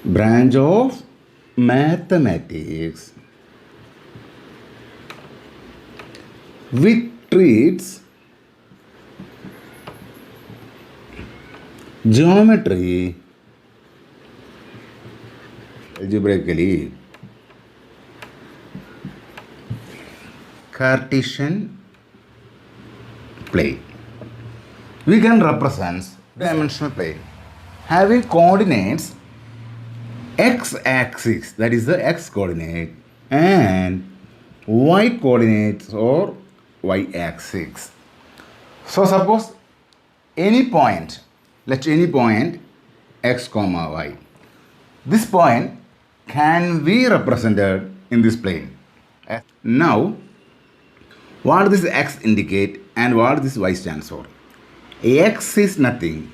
branch of mathematics which treats geometry algebraically. Cartesian plane. We can represent dimensional plane having coordinates x-axis, that is the x coordinate, and y coordinates or y-axis. So suppose any point, let any point x comma y. This point can be represented in this plane. Now, what this x indicate and what this y stands for? X is nothing.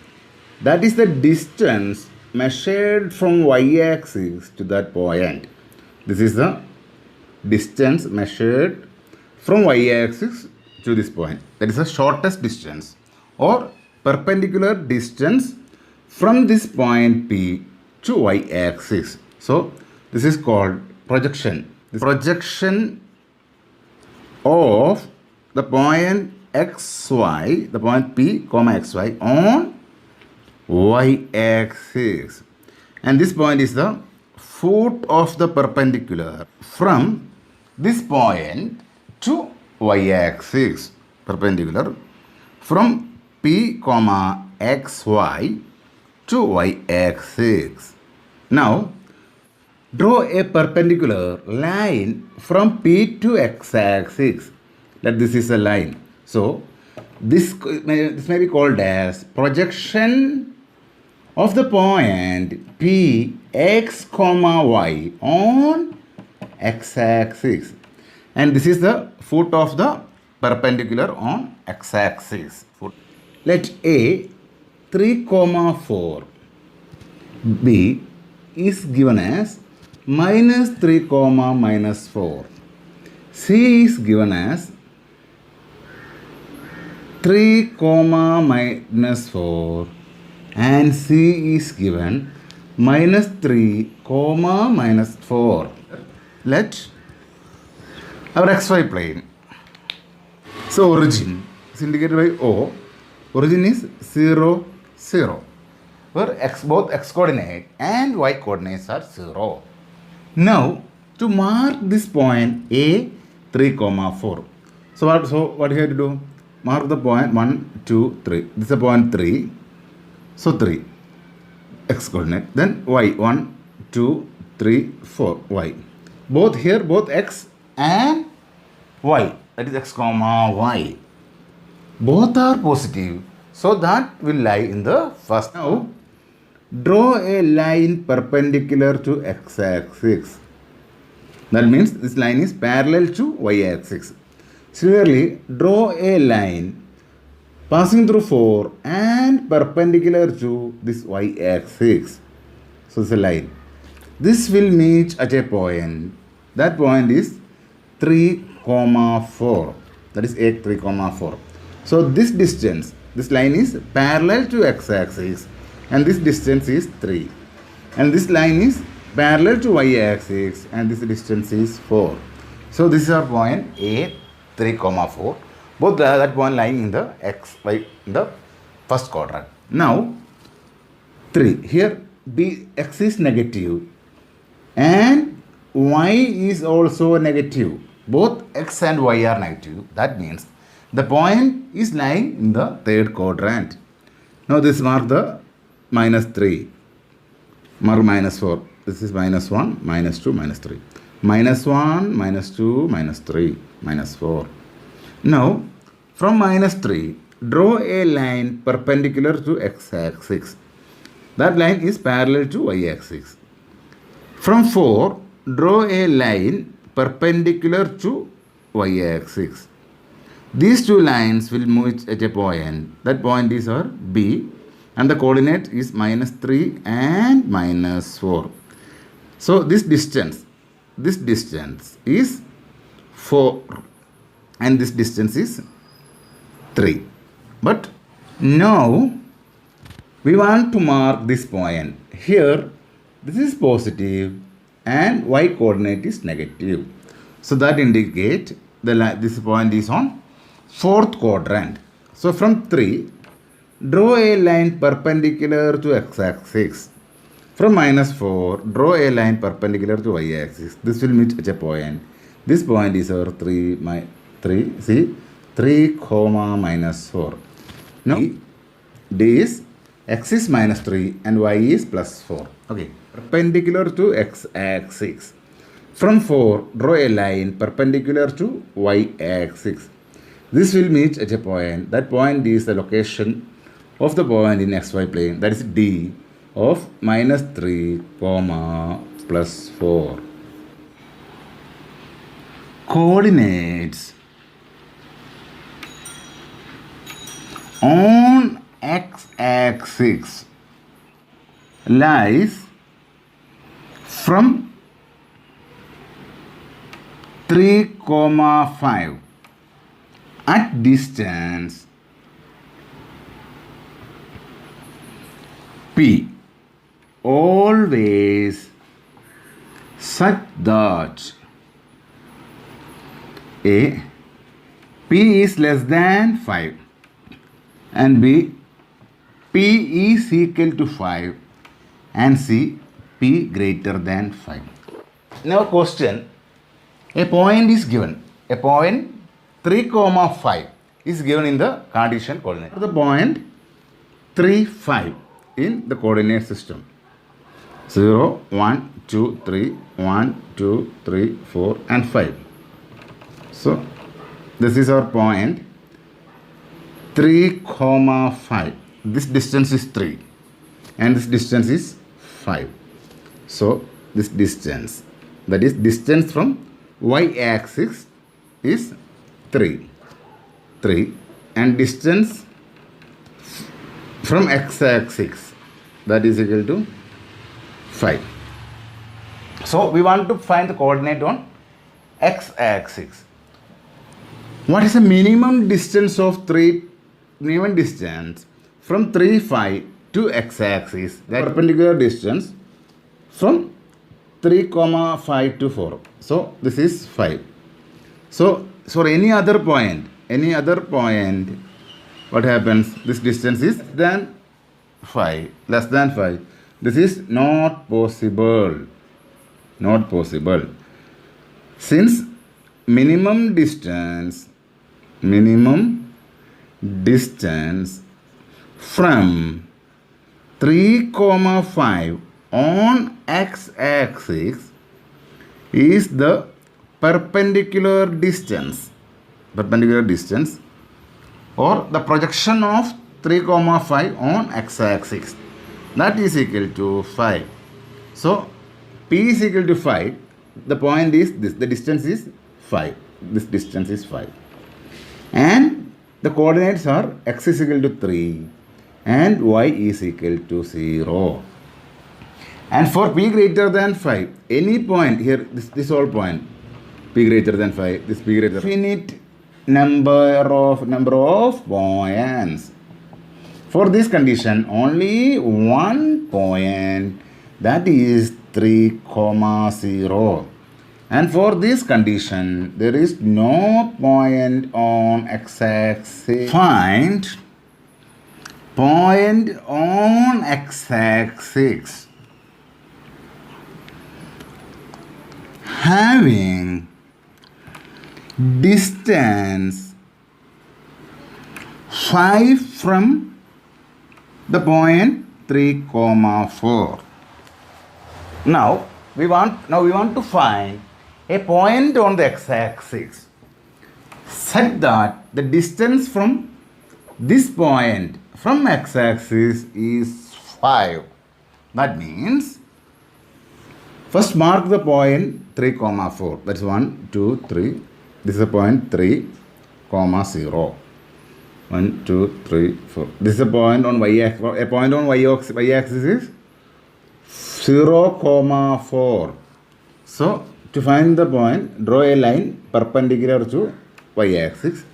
That is the distance measured from y-axis to that point. This is the distance measured from y-axis to this point. That is the shortest distance or perpendicular distance from this point P to y-axis. So this is called projection. The projection of the point xy, the point P comma xy on y-axis, and this point is the foot of the perpendicular from this point to y-axis, perpendicular from P comma xy to y-axis. Now draw a perpendicular line from P to x-axis. That this is a line. So this may be called as projection of the point P x comma y on x-axis, and this is the foot of the perpendicular on x-axis. Let A 3 comma 4 B is given as minus 3 comma minus 4. C is given as 3 comma minus 4 and C is given minus 3 comma minus 4. Let our xy plane. So origin is indicated by O. Origin is 0, 0, where both x coordinate and y coordinates are 0. Now to mark this point A 3 comma 4. So what you have to do? Mark the point 1, 2, 3. This is a point 3. So 3 x coordinate. Then y 1, 2, 3, 4 y. Both here, both x and y. That is x comma y. Both are positive. So that will lie in the first. Now draw a line perpendicular to x-axis. That means this line is parallel to y-axis. Similarly, draw a line passing through 4 and perpendicular to this y-axis. So it's a line. This will meet at a point. That point is 3 comma 4. That is a 3 comma 4. So this distance, this line is parallel to x-axis and this distance is 3. And this line is parallel to y-axis and this distance is 4. So this is our point A 3 comma 4. Both that point lying in the x, y, in the first quadrant. Now 3. Here B x is negative and y is also negative. Both x and y are negative. That means the point is lying in the third quadrant. Now this mark the minus 3. Mark minus 4. This is minus 1, minus 2, minus 3. Minus 1, minus 2, minus 3, minus 4. Now, from minus 3, draw a line perpendicular to x-axis. That line is parallel to y-axis. From 4, draw a line perpendicular to y-axis. These two lines will meet at a point. That point is our B and the coordinate is minus 3 and minus 4. So this distance is 4 and this distance is 3. But now we want to mark this point. Here this is positive and y coordinate is negative. So that indicate this point is on fourth quadrant. So from 3, draw a line perpendicular to x-axis. From -4, draw a line perpendicular to y-axis. This will meet at a point. This point is our 3, see, 3, comma, -4. Now, D is x is -3 and y is +4. Okay, perpendicular to x-axis. From 4, draw a line perpendicular to y-axis. This will meet at a point. That point is the location of the point in xy plane. That is D of -3, +4. Coordinates on x-axis lies from 3, 5 at distance P, always such that A, P is less than 5 and B, P is equal to 5 and C, P greater than 5. Now question, a point is given. A point 3, 5 is given in the Cartesian coordinate. The point 3, 5 in the coordinate system. 0, 1, 2, 3, 1, 2, 3, 4 and 5. So this is our point 3, 5. This distance is 3 and this distance is 5. So this distance, that is distance from y-axis is 3 and distance from x-axis, that is equal to 5. So we want to find the coordinate on x-axis. What is the minimum distance of minimum distance from 3, 5 to x-axis? That perpendicular distance from 3, 5 to 4. So this is 5. So any other point, what happens? This distance is less than 5. This is not possible. Since minimum distance from 3, 5 on x-axis is the perpendicular distance or the projection of 3, 5 on x-axis, that is equal to 5. So P is equal to 5. The point is this, the distance is 5. This distance is 5. And the coordinates are x is equal to 3 and y is equal to 0. And for P greater than 5, any point here, this whole point, P greater than 5, this P greater than infinite number of points. For this condition, only one point, that is 3, 0. And for this condition, there is no point on x-axis. Find point on x-axis having distance 5 from the point 3, 4. Now we want to find a point on the x-axis such that the distance from this point from x-axis is 5. That means first mark the point 3, 4. That's 1, 2, 3. This is a point 3, 0. 1, 2, 3, 4. This is a point on y-axis. A point on y-axis is 0, 4. So to find the point, draw a line perpendicular to y-axis.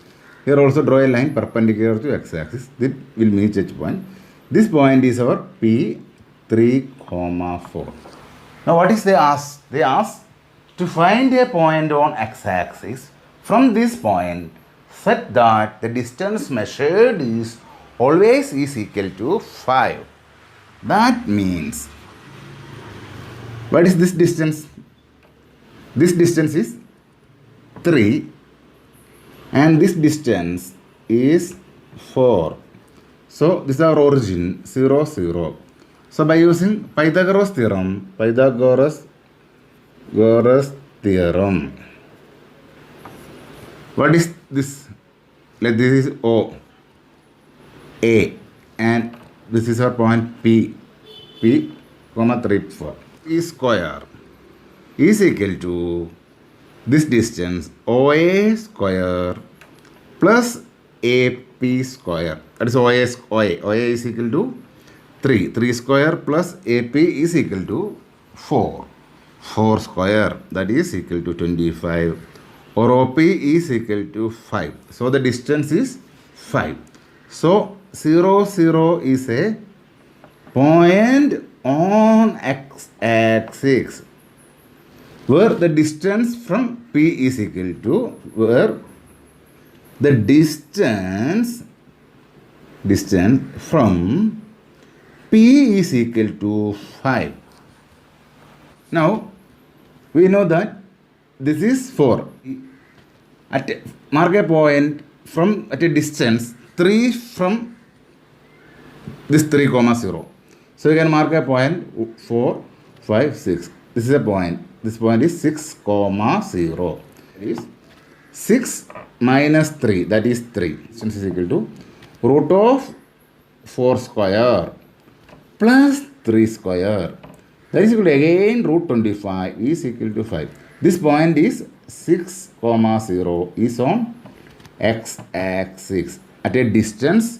Here also draw a line perpendicular to x-axis. This will meet such point. This point is our P 3, 4. Now what is they ask? They ask to find a point on x-axis from this point such that the distance measured is always is equal to 5. That means, what is this distance? This distance is 3 and this distance is 4. So this is our origin 0, 0. So by using Pythagoras theorem, what is this? Like this is O, A, and this is our point P, comma 3, 4. E square is equal to this distance OA square plus AP square. That is OA is equal to 3 square plus AP is equal to 4 square, that is equal to 25, or OP is equal to 5. So the distance is 5. So 0, 0 is a point on x-axis where the distance from P is equal to, where the distance from P is equal to 5. Now, we know that this is 4. Mark a point from at a distance 3 from this 3, 0. So you can mark a point 4, 5, 6. This is a point. This point is 6, 0. It is 6 minus 3, that is 3. Distance is equal to root of 4 square plus 3 square. That is equal to again root 25 is equal to 5. This point is 6, 0 is on x-axis at a distance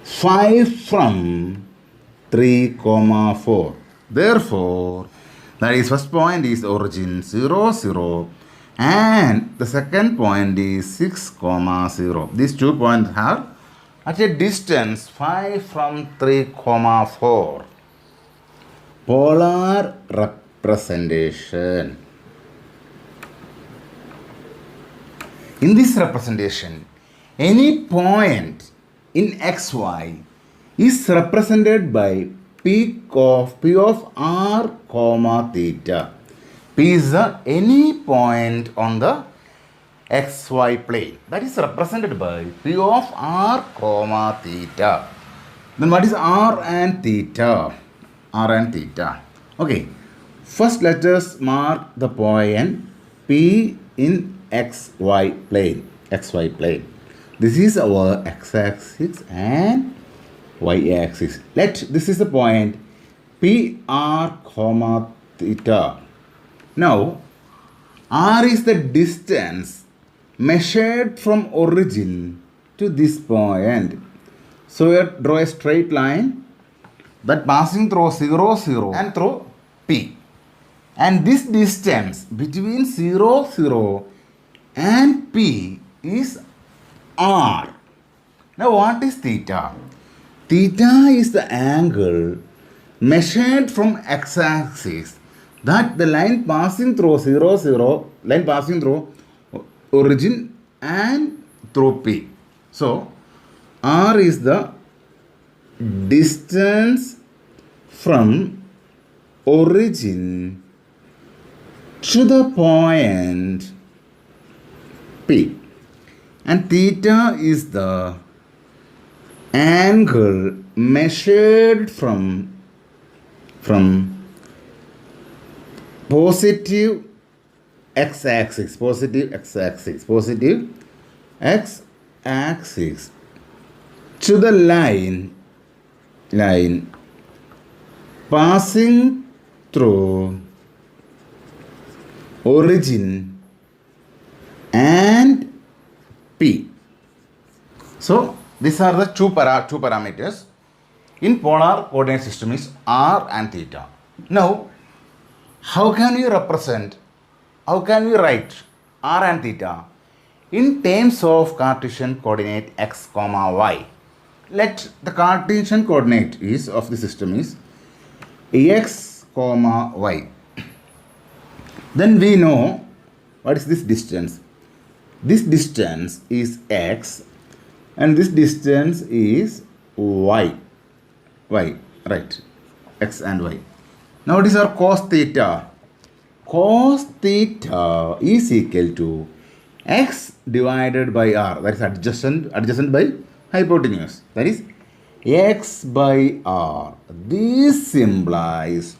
5 from 3, 4. Therefore, that is first point is origin 0, 0 and the second point is 6, 0. These 2 points are at a distance 5 from 3, 4. Polar representation. In this representation, any point in xy is represented by P of r, theta. P is any point on the xy plane that is represented by P of r, theta. Then what is r and theta? Okay. First let us mark the point P in xy plane. This is our x-axis and y-axis. This is the point PR, theta. Now, r is the distance measured from origin to this point. So we draw a straight line that passing through 0, 0 and through P. And this distance between 0, 0 and P is R. Now what is theta? Theta is the angle measured from x-axis that the line passing through 0, 0, line passing through origin and through P. So R is the distance from origin to the point P, and theta is the angle measured from positive x-axis to the line passing through origin and P. So these are the two parameters in polar coordinate system is r and theta. Now, how can we write r and theta in terms of Cartesian coordinate x, y? let the Cartesian coordinate is of the system is x comma y. Then we know what is this distance. This distance is x and this distance is y. Y, right, x and y. Now what is our cos theta? Cos theta is equal to x divided by r, that is adjacent by hypotenuse, that is x by r. This implies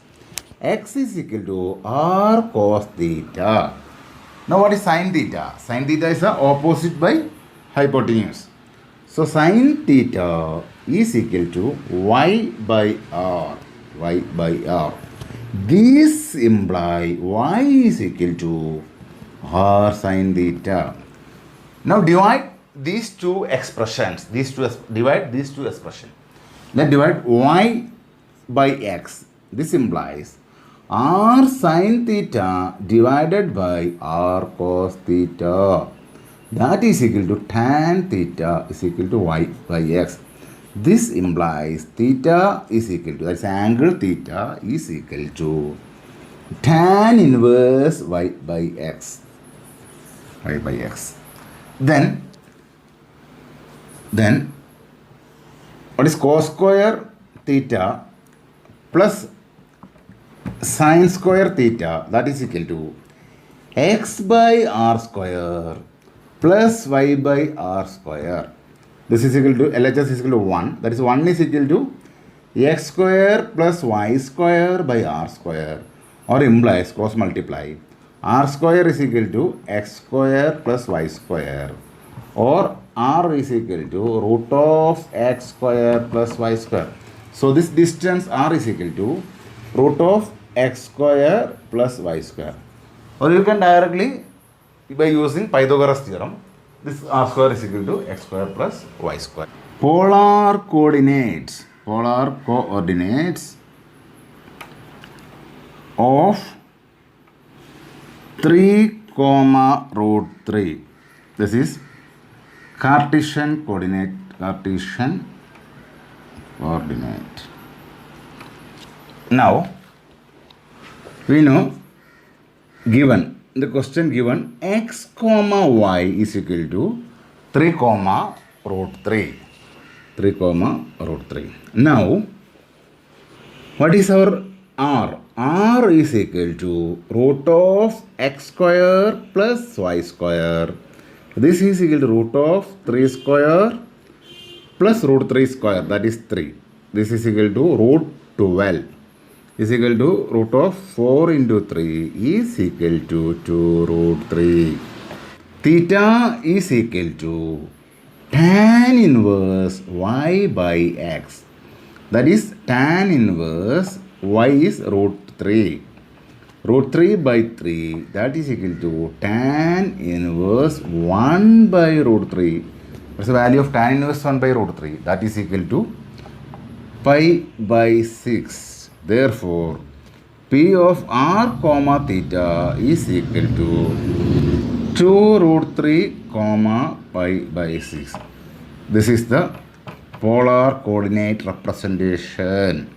x is equal to r cos theta. Now what is sin theta? Sin theta is the opposite by hypotenuse. So sin theta is equal to y by r. Y by r. This implies y is equal to r sin theta. Now divide these two expressions. Divide these two expressions. Then divide y by x. This implies r sin theta divided by r cos theta. That is equal to tan theta is equal to y by x. This implies theta is equal to, that's angle theta is equal to tan inverse y by x. Y by x. Then what is cos square theta plus sin square theta, that is equal to x by r square plus y by r square. This is equal to LHS is equal to 1. That is 1 is equal to x square plus y square by r square, or implies cross multiply r square is equal to x square plus y square, or r is equal to root of x square plus y square. So this distance r is equal to root of x square plus y square. Or you can directly, by using Pythagoras theorem, this r square is equal to x square plus y square. Polar coordinates of 3 comma root 3. This is Cartesian coordinate. Now we know, given the question given, x comma y is equal to 3 comma root 3. 3 comma root 3. Now what is our r? R is equal to root of x square plus y square. This is equal to root of 3 square plus root 3 square, that is 3. This is equal to root 12 is equal to root of 4 into 3 is equal to 2 root 3. Theta is equal to tan inverse y by x. That is tan inverse y is root 3. Root 3 by 3, that is equal to tan inverse 1 by root 3. What's the value of tan inverse 1 by root 3? That is equal to pi by 6. Therefore, P of r comma theta is equal to 2 root 3 comma pi by 6. This is the polar coordinate representation.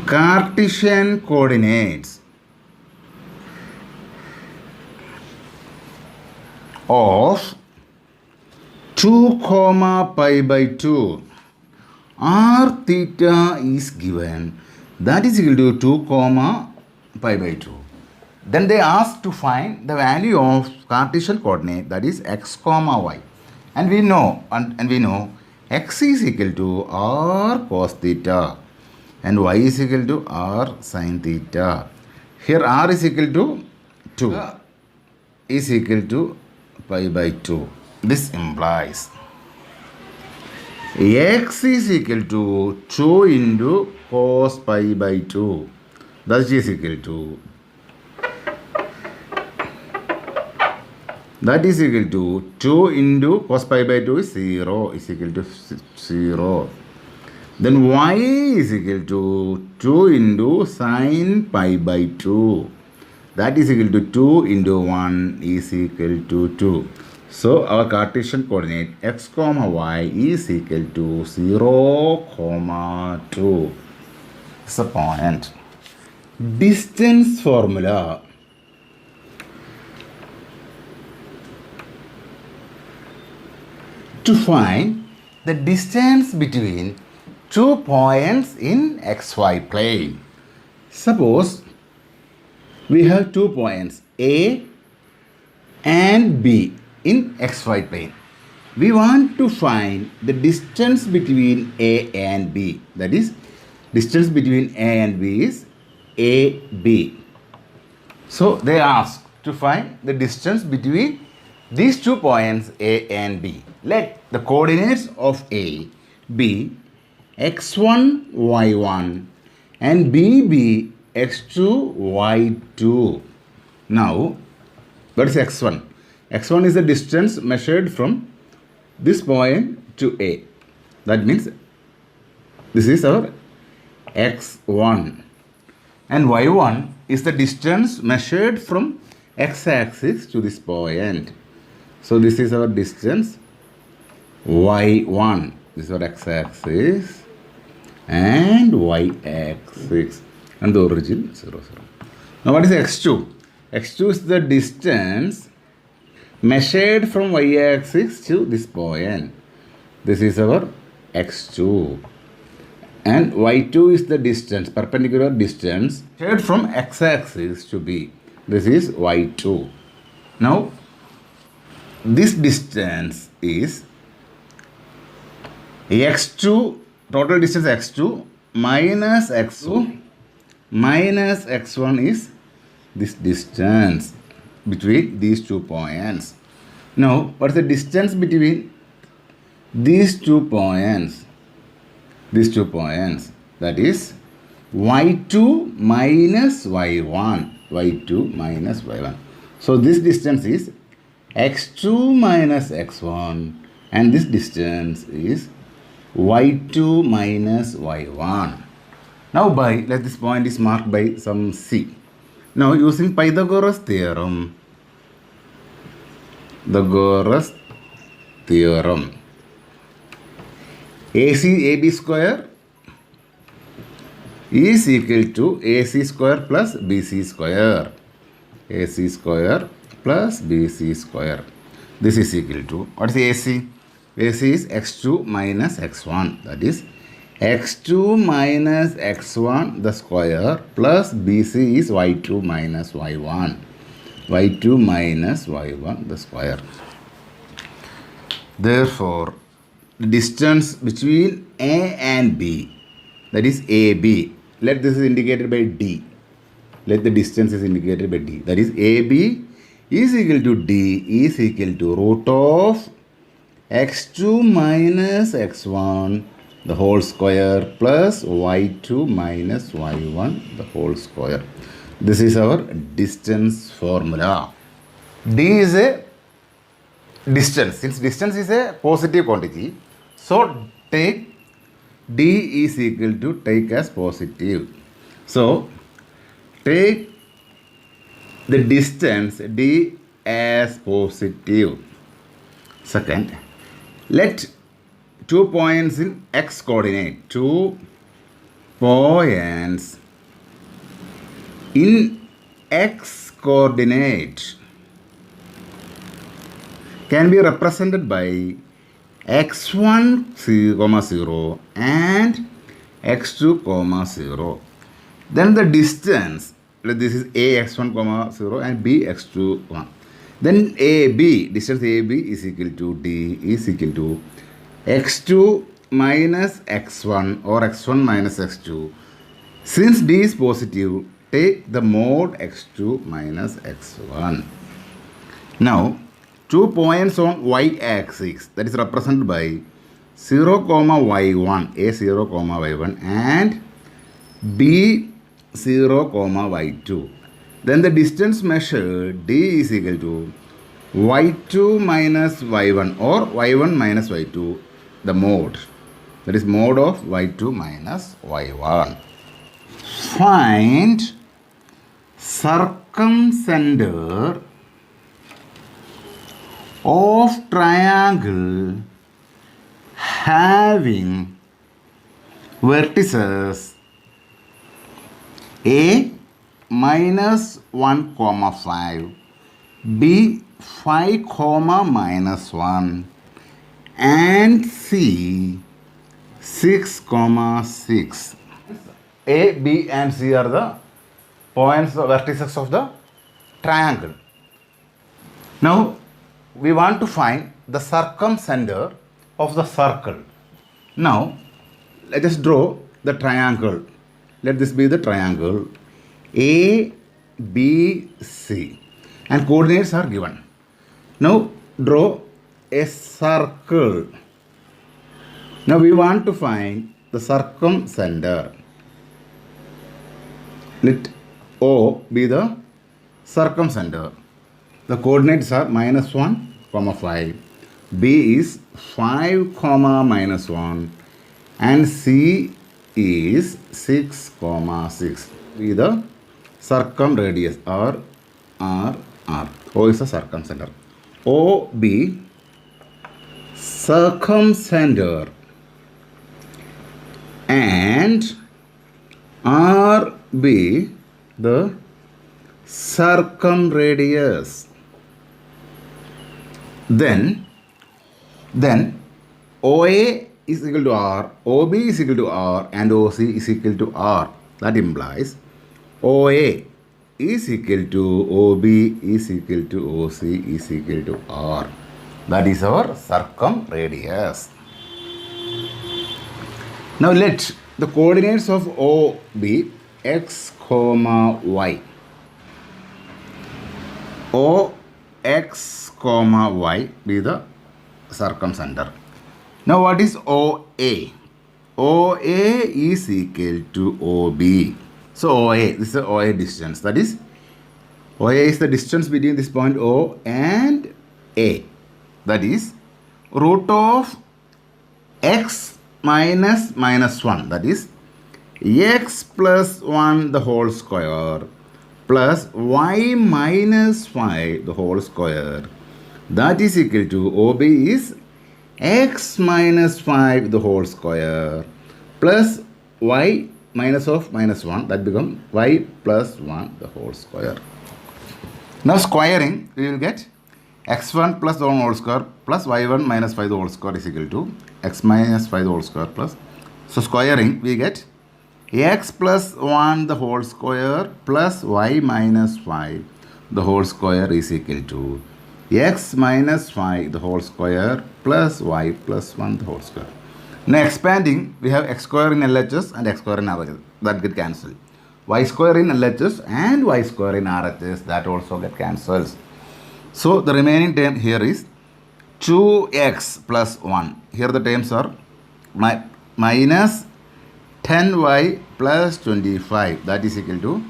Cartesian coordinates of 2 comma pi by 2. R theta is given, that is equal to 2 comma pi by 2. Then they ask to find the value of Cartesian coordinate, that is x comma y. And we know x is equal to r cos theta and y is equal to r sin theta. Here r is equal to 2 is equal to pi by 2. This implies x is equal to 2 into cos pi by 2. That is equal to, that is equal to 2 into cos pi by 2 is 0 is equal to 0. Then y is equal to 2 into sine pi by 2. That is equal to 2 into 1 is equal to 2. So our Cartesian coordinate x comma y is equal to 0 comma 2. It's a point. Distance formula. To find the distance between two points in xy plane. Suppose we have 2 points A and B in xy plane. We want to find the distance between A and B. That is, distance between A and B is AB. So they ask to find the distance between these 2 points A and B. Let the coordinates of A be x1, y1 and B be x2, y2. Now, what is x1? x1 is the distance measured from this point to A. That means this is our x1. And y1 is the distance measured from x-axis to this point. So this is our distance y1. This is our x-axis and y-axis. And the origin 0, 0. Now what is x2? x2 is the distance measured from y-axis to this point. This is our x2. And y2 is the distance, perpendicular distance measured from x-axis to b. This is y2. Now this distance is x2, total distance x2 minus x2 minus x1 is this distance between these 2 points. Now, what is the distance between these 2 points? These 2 points, that is y2 minus y1. y2 minus y1. So, this distance is x2 minus x1 and this distance is y2 minus y1. Now let this point is marked by some C. Now using Pythagoras theorem, AB square is equal to AC square plus BC square. AC square plus BC square. This is equal to, what is AC? AC is x2 minus x1. That is x2 minus x1 the square plus BC is y2 minus y1. y2 minus y1 the square. Therefore, the distance between A and B, that is AB. Let this is indicated by D. Let the distance is indicated by D. That is AB is equal to D is equal to root of x2 minus x1 the whole square plus y2 minus y1 the whole square. This is our distance formula. D is a distance. Since distance is a positive quantity, so take D is equal to take as positive. So take the distance D as positive. Second, let 2 points in x coordinate, 2 points in x coordinate can be represented by x1, 0 and x2, 0. Then the distance, this is a x1, 0 and b x2, 1. Then AB, distance AB is equal to D is equal to x2 minus x1 or x1 minus x2. Since D is positive, take the mode x2 minus x1. Now, 2 points on y-axis that is represented by 0, y1, A0, y1 and B0, y2. Then the distance measured D is equal to y2 minus y1 or y1 minus y2 the mode. That is mod of y2 minus y1. Find circumcenter of triangle having vertices A minus 1 comma 5, B 5 comma minus 1, and C 6 comma 6. A, B and C are the points, the vertices of the triangle. Now we want to find the circumcenter of the circle. Now let us draw the triangle. Let this be the triangle A, B, C, and coordinates are given. Now draw a circle. Now we want to find the circumcenter. Let O be the circumcenter. The coordinates are minus 1, comma 5. B is 5, comma minus 1. And C is 6, comma 6. Be the circumradius or R. O is the circumcenter. OB circumcenter and RB the circumradius. Then OA is equal to R, OB is equal to R, and OC is equal to R. That implies OA is equal to OB is equal to OC is equal to R. That is our circumradius. Now let the coordinates of O be x, y. O x, y be the circumcenter. Now what is OA? OA is equal to OB. So OA, this is the OA distance. That is, OA is the distance between this point O and A. That is, root of x minus 1. That is, x plus 1 the whole square plus y minus 5 the whole square. That is equal to OB is x minus 5 the whole square plus y minus of minus 1, that becomes y plus 1 the whole square. Now squaring, we will get x1 plus 1 whole square plus y1 minus 5 the whole square is equal to x minus 5 the whole square plus. So squaring, we get x plus 1 the whole square plus y minus 5 the whole square is equal to x minus 5 the whole square plus y plus 1 the whole square. Now expanding, we have x square in LHS and x square in RHS. That get cancelled. Y square in LHS and y square in RHS, that also get cancelled. So the remaining term here is 2x plus 1. Here the terms are minus 10y plus 25. That is equal to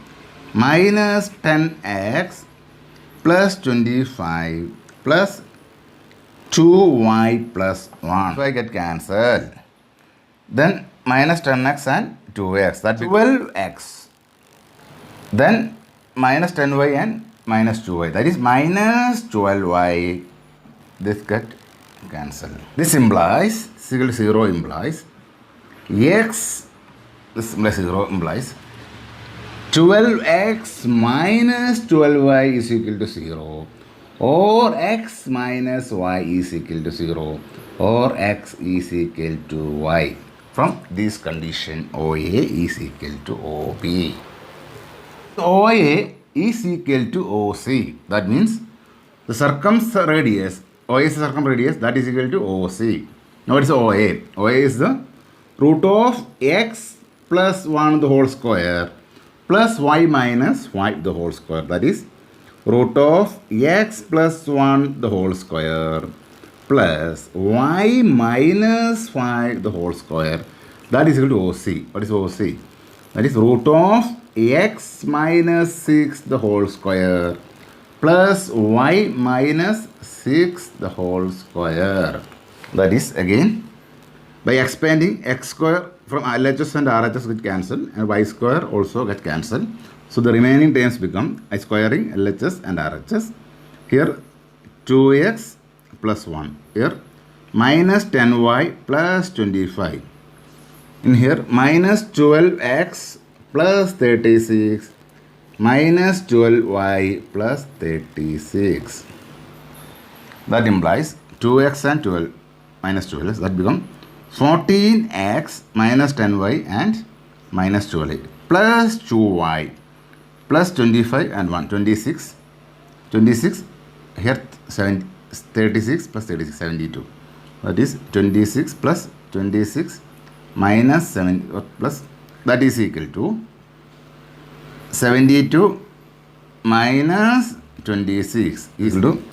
minus 10x plus 25 plus 2y plus 1. So I get cancelled. Then minus 10x and 2x, that becomes 12x. Then minus 10y and minus 2y, that is minus 12y. This get cancelled. This implies, 0 implies x, this implies 0 implies 12x minus 12y is equal to 0, or x minus y is equal to 0, or x is equal to y. From this condition, OA is equal to OB. OA is equal to OC. That means the circumradius, OA is the circumradius, that is equal to OC. Now what is OA? OA is the root of x plus 1 the whole square plus y minus y the whole square. That is root of x plus 1 the whole square plus y minus 5 the whole square. That is equal to OC. What is OC? That is root of x minus 6 the whole square plus y minus 6 the whole square. That is again By expanding, x square from LHS and RHS get cancelled and y square also get cancelled. So the remaining terms become I squaring LHS and RHS. Here 2x plus 1. Here minus 10y plus 25. In here minus 12x plus 36 minus 12y plus 36. That implies 2x and 12 minus 12. That become 14x minus 10y and minus 12y plus 2y plus 25 and 1. 26. 26 here 36 plus 36 72. That is 26 plus 26 minus 7 plus that is equal to 72 minus 26 is equal to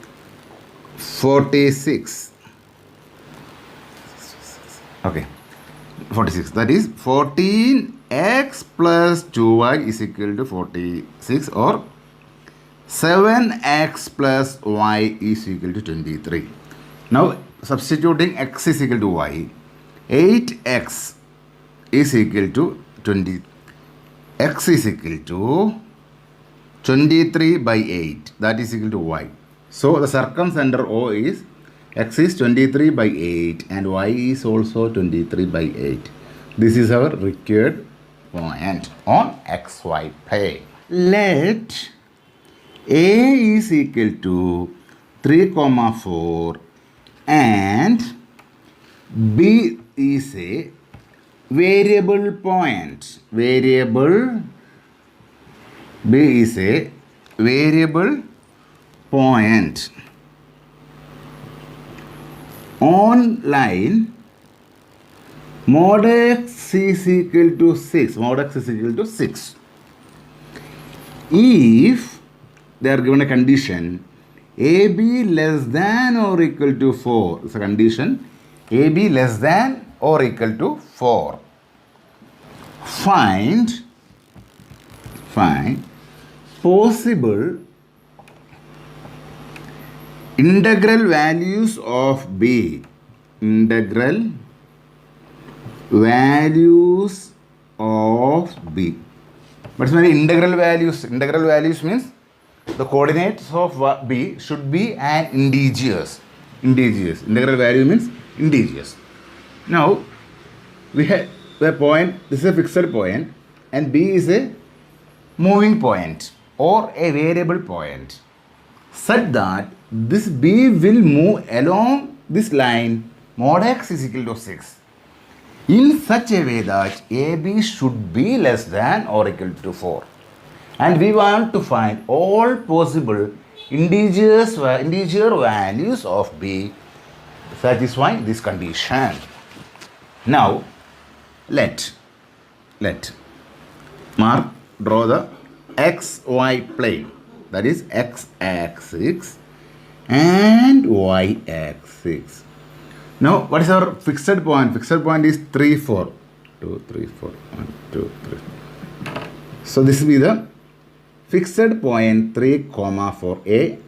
46. Okay, 46. That is 14x plus 2y is equal to 46, or 7x plus y is equal to 23. Now substituting x is equal to y, 8x is equal to 20. X is equal to 23 by 8. That is equal to y. So the circumcenter O is x is 23 by 8 and y is also 23 by 8. This is our required point on xy plane. Let A is equal to 3, 4 and B is a variable point. Variable B is a variable point on line mod x is equal to 6. Mod x is equal to 6. If they are given a condition AB less than or equal to 4. It's a condition AB less than or equal to 4. Find possible integral values of B. Integral values of B. What's my integral values? Integral values means the coordinates of B should be an integers. Integral value means integers. Now we have the point, this is a fixed point and B is a moving point or a variable point, such that this B will move along this line mod x is equal to 6 in such a way that AB should be less than or equal to 4. And we want to find all possible integer values of B satisfying this condition. Now let draw the xy plane, that is x-axis and y-axis. Now what is our fixed point? Fixed point is 3, 4. 2, 3, 4. 1, 2, 3. So this will be the fixed point 3, 4. A,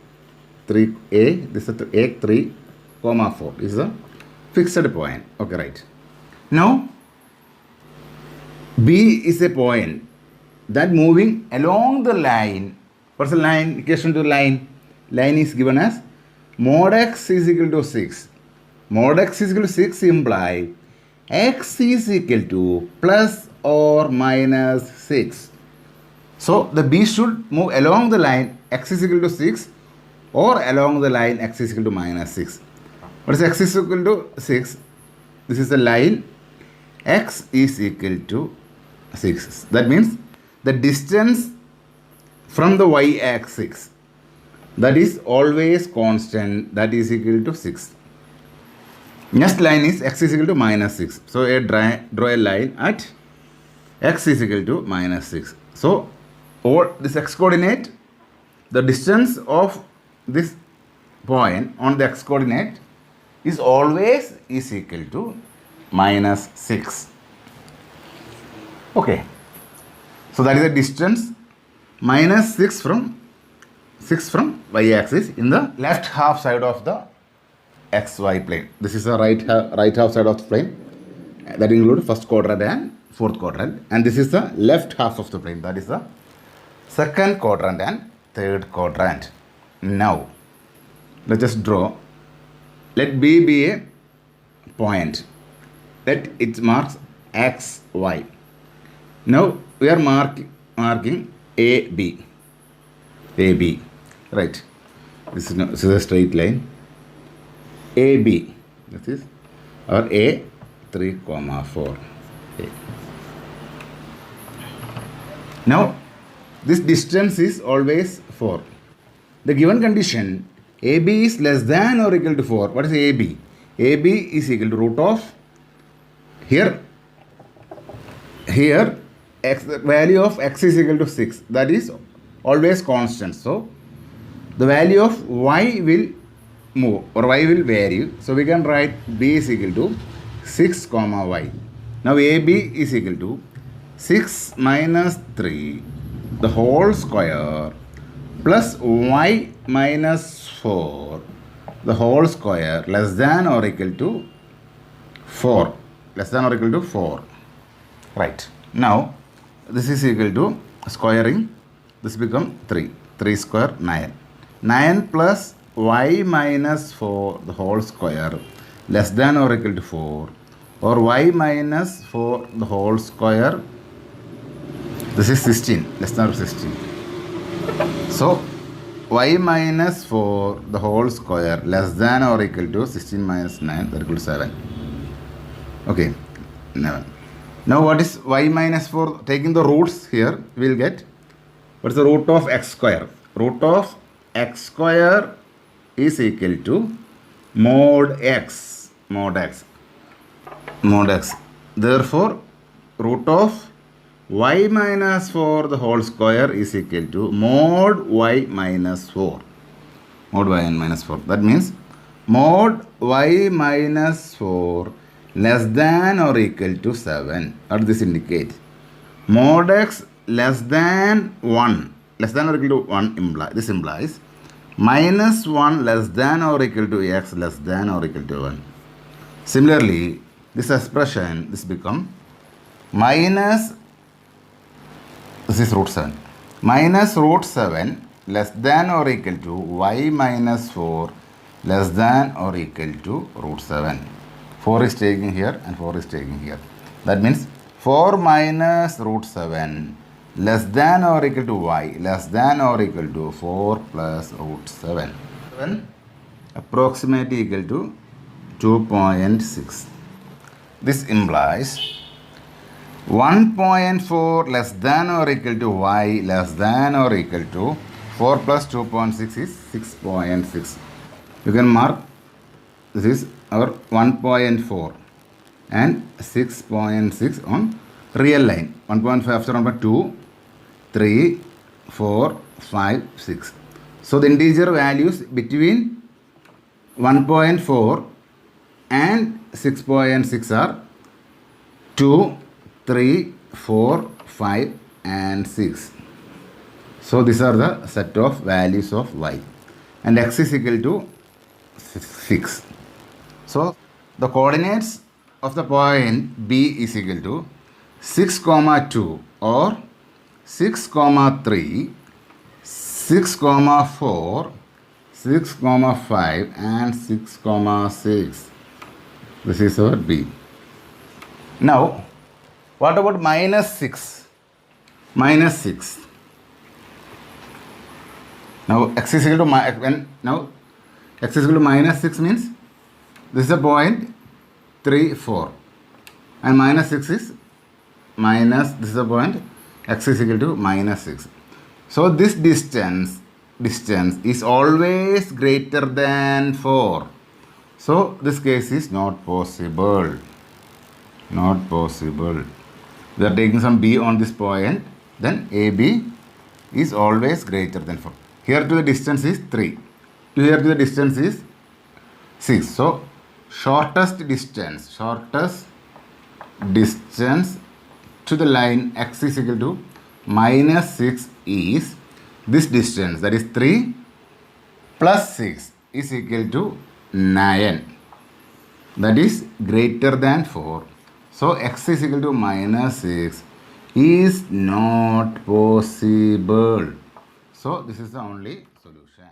3A, this is A, 3, 4. This is a fixed point. Okay, right. Now B is a point that moving along the line. What's the line? Equation to line. Line is given as mod x is equal to 6. Mod x is equal to 6 imply x is equal to plus or minus 6. So the B should move along the line x is equal to 6 or along the line x is equal to minus 6. What is x is equal to 6? This is the line x is equal to 6. That means the distance from the y-axis, that is always constant, that is equal to 6. Next line is x is equal to minus 6. So draw a line at x is equal to minus 6. So all this x coordinate, the distance of this point on the x coordinate is always is equal to minus 6. Okay. So that is the distance minus 6 from y-axis in the left half side of the xy plane. This is the right half side of the plane. That includes first quadrant and fourth quadrant. And this is the left half of the plane. That is the second quadrant and third quadrant. Now, let us draw. Let B be a point. Let it marks X, Y. Now, we are marking AB. AB. Right. This is a straight line. AB. This is our A 3, 4. A. Now, this distance is always 4. The given condition AB is less than or equal to 4. What is AB? AB is equal to root of here x, the value of x is equal to 6. That is always constant. So the value of y will move or y will vary. So we can write b is equal to 6 comma y. Now AB is equal to 6 minus 3 the whole square plus y minus 4 the whole square less than or equal to 4. Less than or equal to 4. Right. Now this is equal to squaring. This become 3. 3 square 9. 9 plus y minus 4 the whole square less than or equal to 4, or y minus 4 the whole square. This is 16, less than or 16. So y minus 4 the whole square less than or equal to 16 minus 9, that equal to 7. Okay, 11. Now what is y minus 4? Taking the roots here, we will get, what is the root of x square? Root of x square is equal to mod x. Mod x. Mod x. Therefore, root of y minus 4 the whole square is equal to mod y minus 4. Mod y minus 4. That means mod y minus 4 less than or equal to 7. What does this indicate? Mod x less than 1. Less than or equal to 1 this implies minus 1 less than or equal to x less than or equal to 1. Similarly, this expression, this become minus, this is root 7. Minus root 7 less than or equal to y minus 4 less than or equal to root 7. 4 is taking here and 4 is taking here. That means 4 minus root 7 less than or equal to y less than or equal to 4 plus root 7. 7 approximately equal to 2.6. This implies 1.4 less than or equal to y less than or equal to 4 plus 2.6 is 6.6. You can mark this is our 1.4 and 6.6 on real line. 1.5 after number 2, 3, 4, 5, 6. So the integer values between 1.4 and 6.6 are 2, 3, 4, 5 and 6. So these are the set of values of y, and x is equal to 6. So the coordinates of the point B is equal to 6, 2 or 6, 3, 6, 4, 6, 5 and 6, 6. This is our B. Now, what about minus 6? Minus 6. Now, x is equal to now x is equal to minus 6 means this is a point 3, 4. And minus 6 is minus, this is a point x is equal to minus 6. So, this distance is always greater than 4. So, this case is not possible. Not possible. We are taking some b on this point, then AB is always greater than 4. Here to the distance is 3. To here to the distance is 6. So, shortest distance to the line x is equal to minus 6 is this distance, that is 3 plus 6 is equal to 9. That is greater than 4. So x is equal to minus 6 is not possible. So this is the only solution.